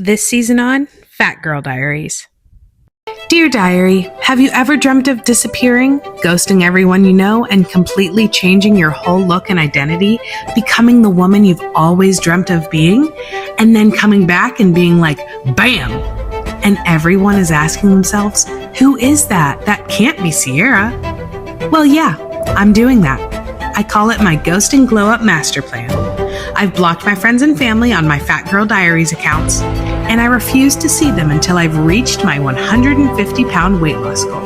This season on Fat Girl Diaries. Dear Diary, have you ever dreamt of disappearing, ghosting everyone you know, and completely changing your whole look and identity, becoming the woman you've always dreamt of being, and then coming back and being like, bam! And everyone is asking themselves, who is that? That can't be Sierra. Well, yeah, I'm doing that. I call it my Ghost and Glow Up Master Plan. I've blocked my friends and family on my Fat Girl Diaries accounts, and I refuse to see them until I've reached my 150-pound weight loss goal.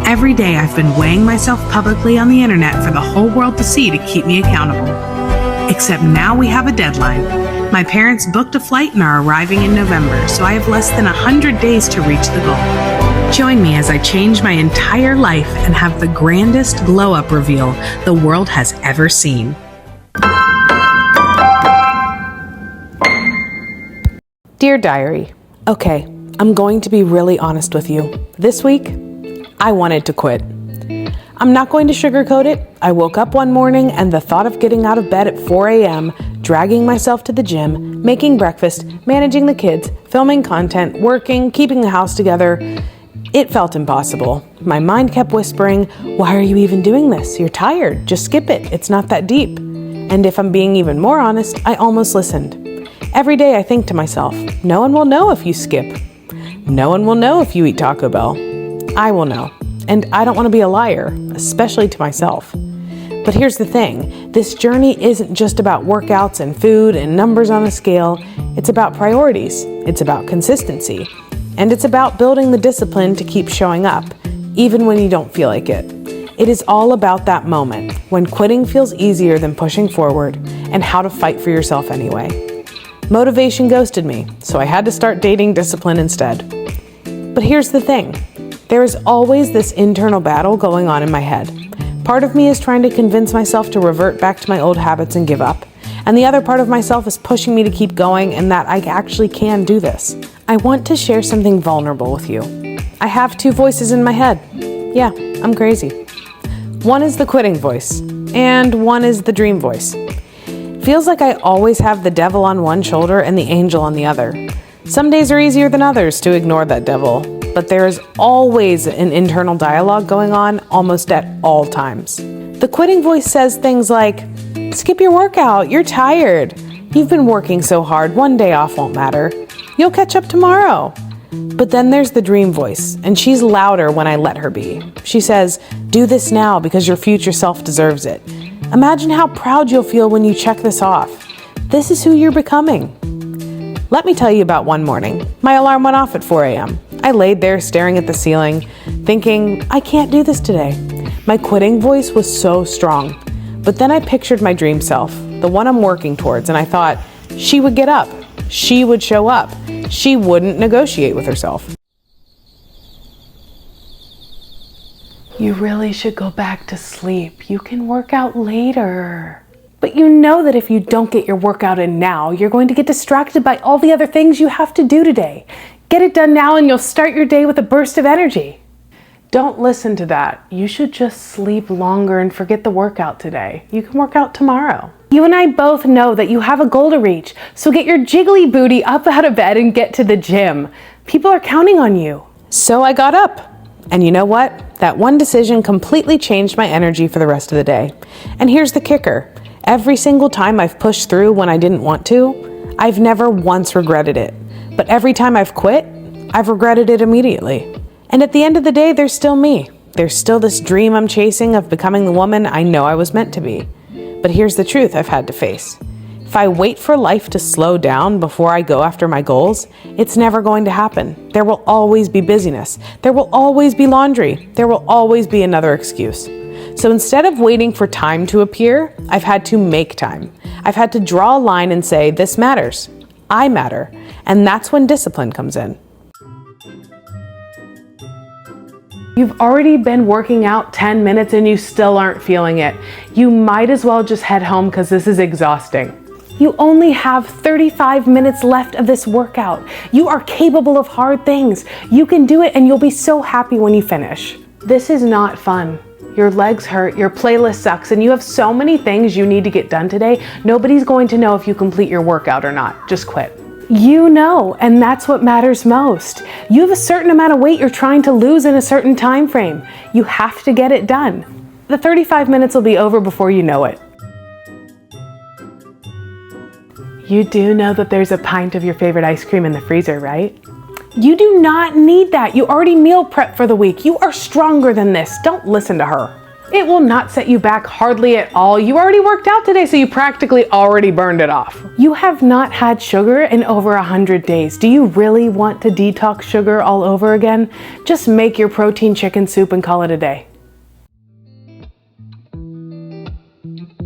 Every day I've been weighing myself publicly on the internet for the whole world to see to keep me accountable. Except now we have a deadline. My parents booked a flight and are arriving in November, so I have less than 100 days to reach the goal. Join me as I change my entire life and have the grandest glow-up reveal the world has ever seen. Dear Diary, okay, I'm going to be really honest with you. This week, I wanted to quit. I'm not going to sugarcoat it. I woke up one morning and the thought of getting out of bed at 4 a.m., dragging myself to the gym, making breakfast, managing the kids, filming content, working, keeping the house together, it felt impossible. My mind kept whispering, why are you even doing this? You're tired. Just skip it. It's not that deep. And if I'm being even more honest, I almost listened. Every day I think to myself, no one will know if you skip. No one will know if you eat Taco Bell. I will know. And I don't want to be a liar, especially to myself. But here's the thing. This journey isn't just about workouts and food and numbers on a scale. It's about priorities. It's about consistency. And it's about building the discipline to keep showing up, even when you don't feel like it. It is all about that moment when quitting feels easier than pushing forward and how to fight for yourself anyway. Motivation ghosted me, so I had to start dating discipline instead. But here's the thing. There is always this internal battle going on in my head. Part of me is trying to convince myself to revert back to my old habits and give up. And the other part of myself is pushing me to keep going and that I actually can do this. I want to share something vulnerable with you. I have two voices in my head. Yeah, I'm crazy. One is the quitting voice, and one is the dream voice. Feels like I always have the devil on one shoulder and the angel on the other. Some days are easier than others to ignore that devil, but there is always an internal dialogue going on almost at all times. The quitting voice says things like, skip your workout, you're tired. You've been working so hard, one day off won't matter. You'll catch up tomorrow. But then there's the dream voice, and she's louder when I let her be. She says, do this now because your future self deserves it. Imagine how proud you'll feel when you check this off. This is who you're becoming. Let me tell you about one morning. My alarm went off at 4 a.m. I laid there staring at the ceiling, thinking, I can't do this today. My quitting voice was so strong. But then I pictured my dream self, the one I'm working towards, and I thought, she would get up. She would show up. She wouldn't negotiate with herself. You really should go back to sleep. You can work out later. But you know that if you don't get your workout in now, you're going to get distracted by all the other things you have to do today. Get it done now and you'll start your day with a burst of energy. Don't listen to that. You should just sleep longer and forget the workout today. You can work out tomorrow. You and I both know that you have a goal to reach, so get your jiggly booty up out of bed and get to the gym. People are counting on you. So I got up. And you know what? That one decision completely changed my energy for the rest of the day. And here's the kicker. Every single time I've pushed through when I didn't want to, I've never once regretted it. But every time I've quit, I've regretted it immediately. And at the end of the day, there's still me. There's still this dream I'm chasing of becoming the woman I know I was meant to be. But here's the truth I've had to face. If I wait for life to slow down before I go after my goals, it's never going to happen. There will always be busyness. There will always be laundry. There will always be another excuse. So instead of waiting for time to appear, I've had to make time. I've had to draw a line and say, this matters. I matter. And that's when discipline comes in. You've already been working out 10 minutes and you still aren't feeling it. You might as well just head home because this is exhausting. You only have 35 minutes left of this workout. You are capable of hard things. You can do it and you'll be so happy when you finish. This is not fun. Your legs hurt, your playlist sucks, and you have so many things you need to get done today, nobody's going to know if you complete your workout or not. Just quit. You know, and that's what matters most. You have a certain amount of weight you're trying to lose in a certain time frame. You have to get it done. The 35 minutes will be over before you know it. You do know that there's a pint of your favorite ice cream in the freezer, right? You do not need that. You already meal prep for the week. You are stronger than this. Don't listen to her. It will not set you back hardly at all. You already worked out today, so you practically already burned it off. You have not had sugar in over 100 days. Do you really want to detox sugar all over again? Just make your protein chicken soup and call it a day.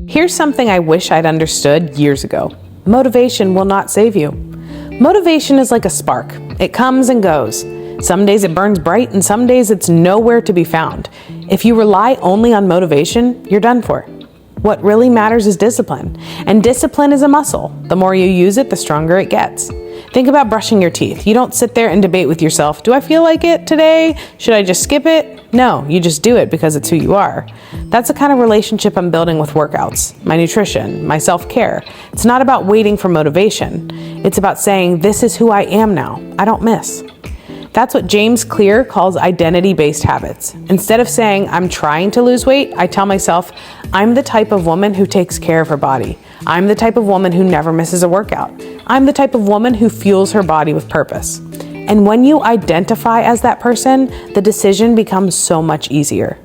Here's something I wish I'd understood years ago. Motivation will not save you. Motivation is like a spark. It comes and goes. Some days it burns bright and some days it's nowhere to be found. If you rely only on motivation, you're done for. What really matters is discipline. And discipline is a muscle. The more you use it, the stronger it gets. Think about brushing your teeth. You don't sit there and debate with yourself, do I feel like it today? Should I just skip it? No, you just do it because it's who you are. That's the kind of relationship I'm building with workouts, my nutrition, my self-care. It's not about waiting for motivation. It's about saying, this is who I am now. I don't miss. That's what James Clear calls identity-based habits. Instead of saying, I'm trying to lose weight, I tell myself, I'm the type of woman who takes care of her body. I'm the type of woman who never misses a workout. I'm the type of woman who fuels her body with purpose. And when you identify as that person, the decision becomes so much easier.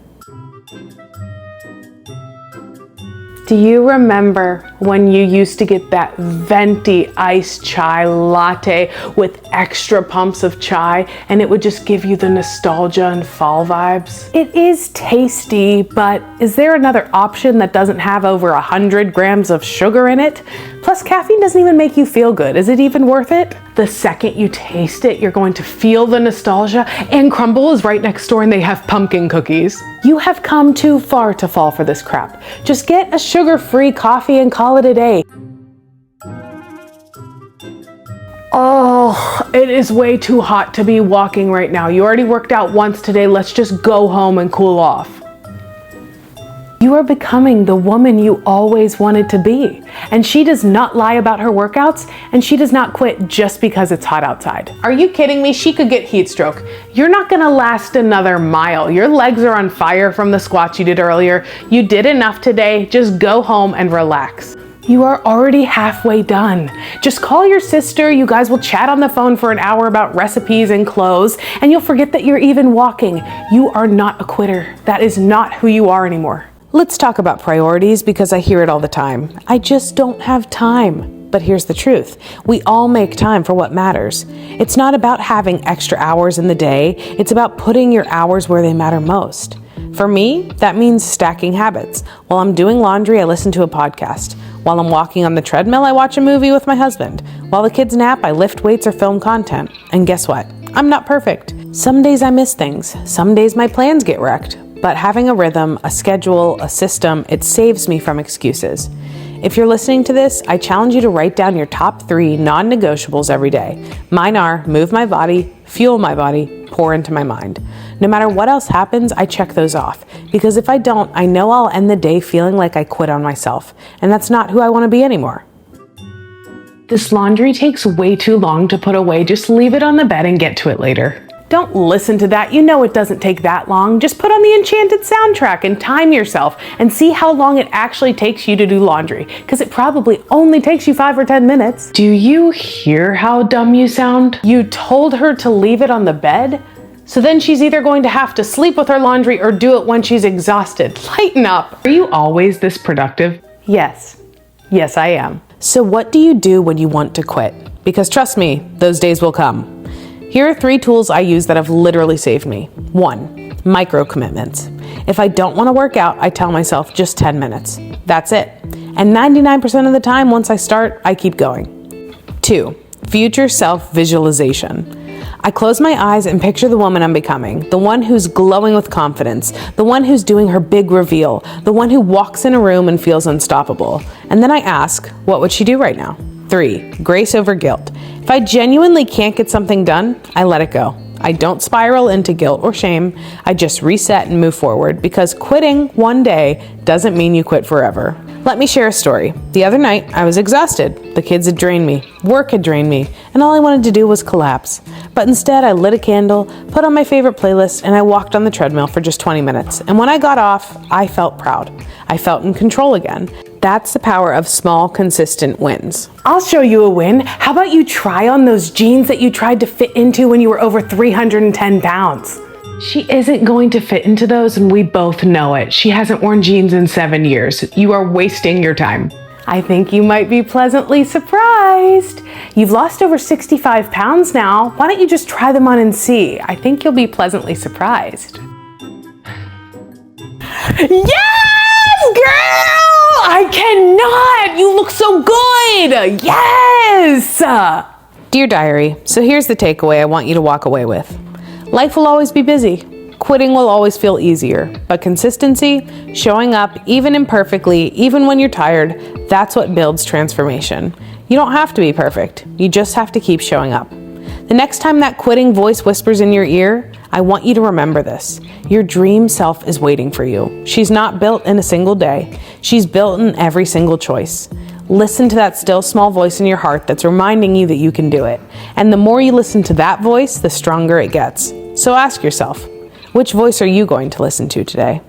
Do you remember when you used to get that venti iced chai latte with extra pumps of chai and it would just give you the nostalgia and fall vibes? It is tasty, but is there another option that doesn't have over 100 grams of sugar in it? Plus, caffeine doesn't even make you feel good. Is it even worth it? The second you taste it, you're going to feel the nostalgia, and Crumble is right next door and they have pumpkin cookies. You have come too far to fall for this crap. Just get a sugar-free coffee and call it a day. Oh, it is way too hot to be walking right now. You already worked out once today. Let's just go home and cool off. You are becoming the woman you always wanted to be. And she does not lie about her workouts, and she does not quit just because it's hot outside. Are you kidding me? She could get heat stroke. You're not gonna last another mile. Your legs are on fire from the squats you did earlier. You did enough today. Just go home and relax. You are already halfway done. Just call your sister. You guys will chat on the phone for an hour about recipes and clothes, and you'll forget that you're even walking. You are not a quitter. That is not who you are anymore. Let's talk about priorities because I hear it all the time. I just don't have time. But here's the truth. We all make time for what matters. It's not about having extra hours in the day. It's about putting your hours where they matter most. For me, that means stacking habits. While I'm doing laundry, I listen to a podcast. While I'm walking on the treadmill, I watch a movie with my husband. While the kids nap, I lift weights or film content. And guess what? I'm not perfect. Some days I miss things. Some days my plans get wrecked. But having a rhythm, a schedule, a system, it saves me from excuses. If you're listening to this, I challenge you to write down your top 3 non-negotiables every day. Mine are move my body, fuel my body, pour into my mind. No matter what else happens, I check those off. Because if I don't, I know I'll end the day feeling like I quit on myself. And that's not who I want to be anymore. This laundry takes way too long to put away. Just leave it on the bed and get to it later. Don't listen to that. You know it doesn't take that long. Just put on the Enchanted soundtrack and time yourself and see how long it actually takes you to do laundry, because it probably only takes you 5 or 10 minutes. Do you hear how dumb you sound? You told her to leave it on the bed? So then she's either going to have to sleep with her laundry or do it when she's exhausted. Lighten up. Are you always this productive? Yes. Yes, I am. So what do you do when you want to quit? Because trust me, those days will come. Here are 3 tools I use that have literally saved me. 1, micro commitments. If I don't want to work out, I tell myself just 10 minutes. That's it. And 99% of the time, once I start, I keep going. 2, future self visualization. I close my eyes and picture the woman I'm becoming, the one who's glowing with confidence, the one who's doing her big reveal, the one who walks in a room and feels unstoppable. And then I ask, what would she do right now? 3, grace over guilt. If I genuinely can't get something done, I let it go. I don't spiral into guilt or shame. I just reset and move forward, because quitting one day doesn't mean you quit forever. Let me share a story. The other night, I was exhausted. The kids had drained me. Work had drained me. And all I wanted to do was collapse. But instead, I lit a candle, put on my favorite playlist, and I walked on the treadmill for just 20 minutes. And when I got off, I felt proud. I felt in control again. That's the power of small, consistent wins. I'll show you a win. How about you try on those jeans that you tried to fit into when you were over 310 pounds? She isn't going to fit into those, and we both know it. She hasn't worn jeans in 7 years. You are wasting your time. I think you might be pleasantly surprised. You've lost over 65 pounds now. Why don't you just try them on and see? I think you'll be pleasantly surprised. Yes, girl! I cannot! You look so good! Yes! Dear Diary, so here's the takeaway I want you to walk away with. Life will always be busy. Quitting will always feel easier. But consistency, showing up, even imperfectly, even when you're tired, that's what builds transformation. You don't have to be perfect. You just have to keep showing up. The next time that quitting voice whispers in your ear, I want you to remember this. Your dream self is waiting for you. She's not built in a single day. She's built in every single choice. Listen to that still small voice in your heart that's reminding you that you can do it. And the more you listen to that voice, the stronger it gets. So ask yourself, which voice are you going to listen to today?